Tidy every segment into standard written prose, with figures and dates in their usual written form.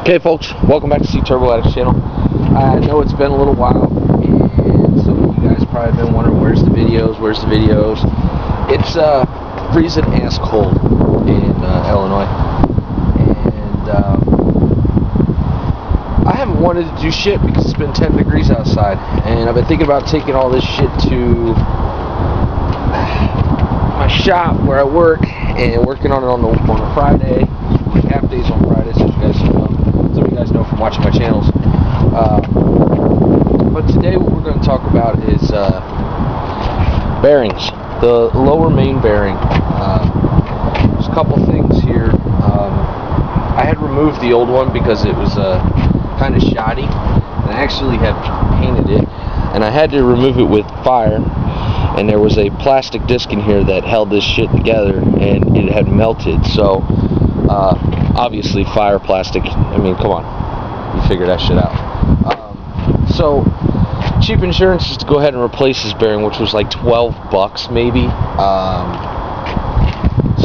Okay folks, welcome back to C Turbo Addicts channel. I know it's been a little while and some of you guys probably been wondering where's the videos. It's freezing ass cold in Illinois, and I haven't wanted to do shit because it's been 10 degrees outside, and I've been thinking about taking all this shit to my shop where I work and working on it on a Friday, half days on Friday, so you guys know. Some of you guys know from watching my channels. But today what we're going to talk about is bearings, the lower main bearing. There's a couple things here. I had removed the old one because it was kind of shoddy, and I actually had painted it, and I had to remove it with fire, and there was a plastic disc in here that held this shit together, and it had melted. So obviously fire, plastic, I mean, come on, you figure that shit out. So cheap insurance is to go ahead and replace this bearing, which was like 12 bucks maybe.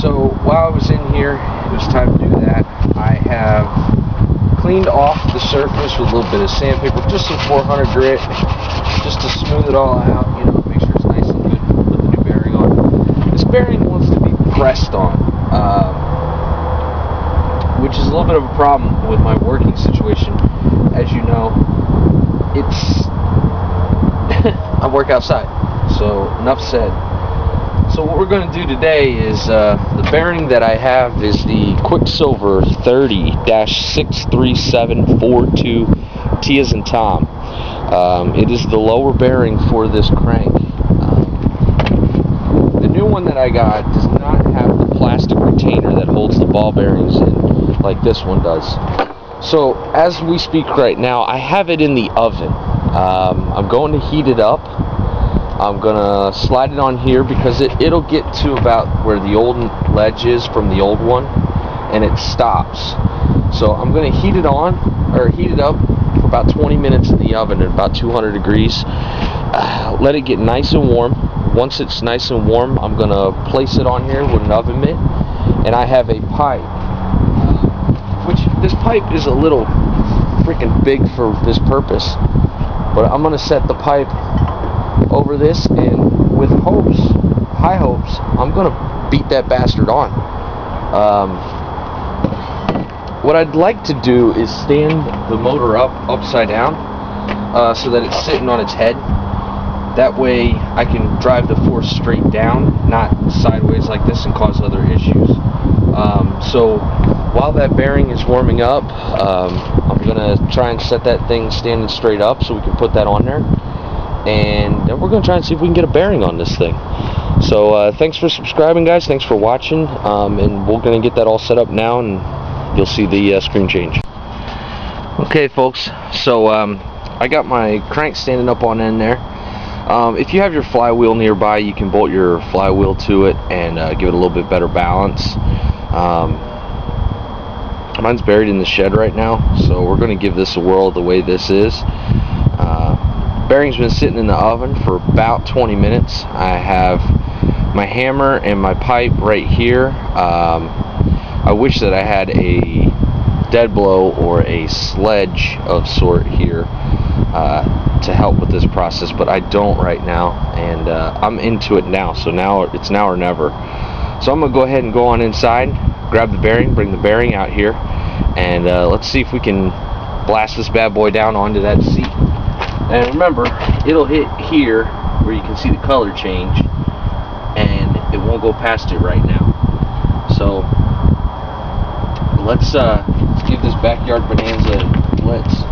So while I was in here, it was time to do that. I have cleaned off the surface with a little bit of sandpaper, just some 400 grit, just to smooth it all out, you know, make sure it's nice and good, put the new bearing on. This bearing wants to be pressed on, which is a little bit of a problem with my working situation. As you know, I work outside, so enough said. So what we're going to do today is the bearing that I have is the Quicksilver 30-63742 T as in Tom. It is the lower bearing for this crank. The new one that I got does not have the plastic retainer that holds the ball bearings in like this one does. So as we speak right now, I have it in the oven. I'm going to heat it up. I'm gonna slide it on here because it'll get to about where the old ledge is from the old one, and it stops. So I'm gonna heat it up for about 20 minutes in the oven at about 200 degrees. Let it get nice and warm. Once it's nice and warm, I'm gonna place it on here with an oven mitt, and I have a pipe. Which this pipe is a little freaking big for this purpose, but I'm gonna set the pipe over this, and with high hopes, I'm gonna beat that bastard on. What I'd like to do is stand the motor upside down, so that it's sitting on its head. That way I can drive the force straight down, not sideways like this and cause other issues. So while that bearing is warming up, I'm gonna try and set that thing standing straight up so we can put that on there, and then we're gonna try and see if we can get a bearing on this thing. So thanks for subscribing, guys. Thanks for watching, and we're gonna get that all set up now, and you'll see the screen change. Okay folks, so I got my crank standing up on end there. If you have your flywheel nearby, you can bolt your flywheel to it and give it a little bit better balance. Mine's buried in the shed right now, so we're going to give this a whirl the way this is. Bearing's been sitting in the oven for about 20 minutes. I have my hammer and my pipe right here. I wish that I had a dead blow or a sledge of sort here to help with this process, but I don't right now, and I'm into it now, so now it's now or never. So I'm gonna go ahead and go on inside, grab the bearing, bring the bearing out here, and let's see if we can blast this bad boy down onto that seat. And remember, it'll hit here where you can see the color change, and it won't go past it right now. So let's give this backyard bonanza a blitz.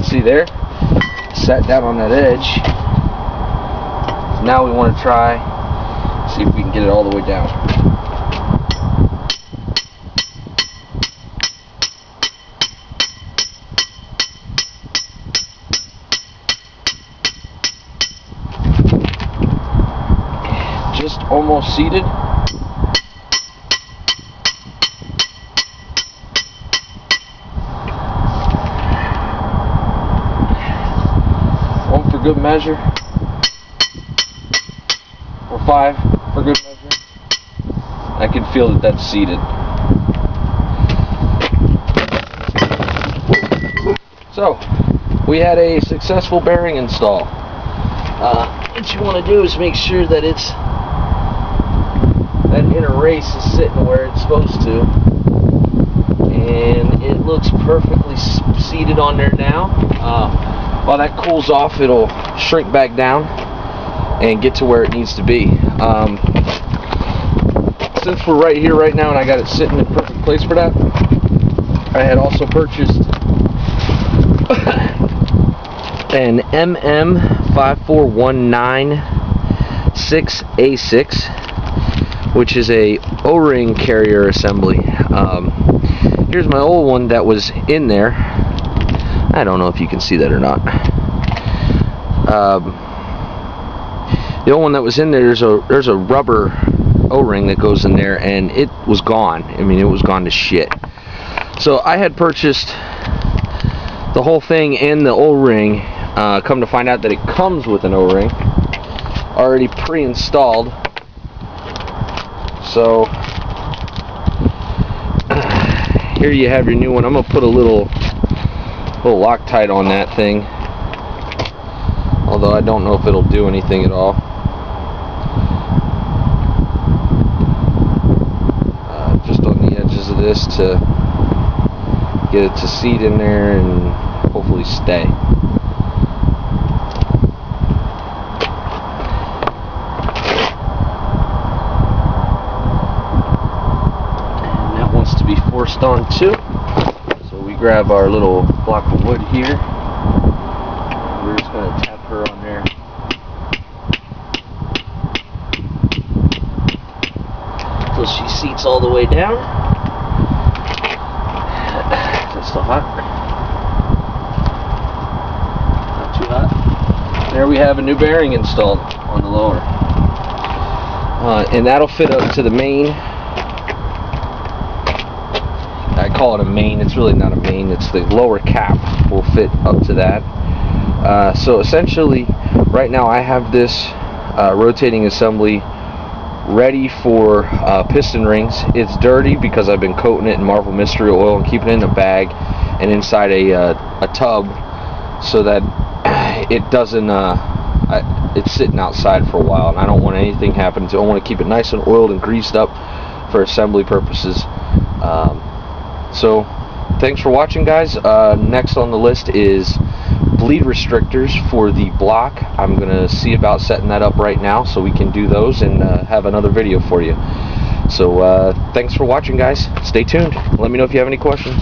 See there, sat down on that edge. Now we want to try, See if we can get it all the way down. Just almost seated. One for good measure, or 5 for good measure. I can feel that that's seated. So, we had a successful bearing install. What you want to do is make sure that that inner race is sitting where it's supposed to, and it looks perfectly seated on there now. While that cools off, it'll shrink back down and get to where it needs to be. Since we're right here right now and I got it sitting in a perfect place for that, I had also purchased an MM54196A6, which is a O-ring carrier assembly. Here's my old one that was in there. I don't know if you can see that or not. The old one that was in there, there's a rubber O-ring that goes in there, and it was gone. I mean, it was gone to shit. So I had purchased the whole thing and the O-ring. Come to find out that it comes with an O-ring already pre-installed. So here you have your new one. I'm gonna put a little Loctite on that thing, although I don't know if it'll do anything at all. Just on the edges of this to get it to seat in there and hopefully stay. And that wants to be forced on too. So we grab our little block of wood here. We're just going to tap her on there. So she seats all the way down. Is that still hot? Not too hot. There we have a new bearing installed on the lower. And that'll fit up to the main. I call it a main. It's really not a main. It's the lower cap will fit up to that. So essentially, right now I have this rotating assembly ready for piston rings. It's dirty because I've been coating it in Marvel Mystery Oil and keeping it in a bag and inside a tub so that it doesn't it's sitting outside for a while, and I don't want anything happening to it. I want to keep it nice and oiled and greased up for assembly purposes. So thanks for watching, guys. Next on the list is bleed restrictors for the block. I'm gonna see about setting that up right now so we can do those and have another video for you. So thanks for watching, guys. Stay tuned. Let me know if you have any questions.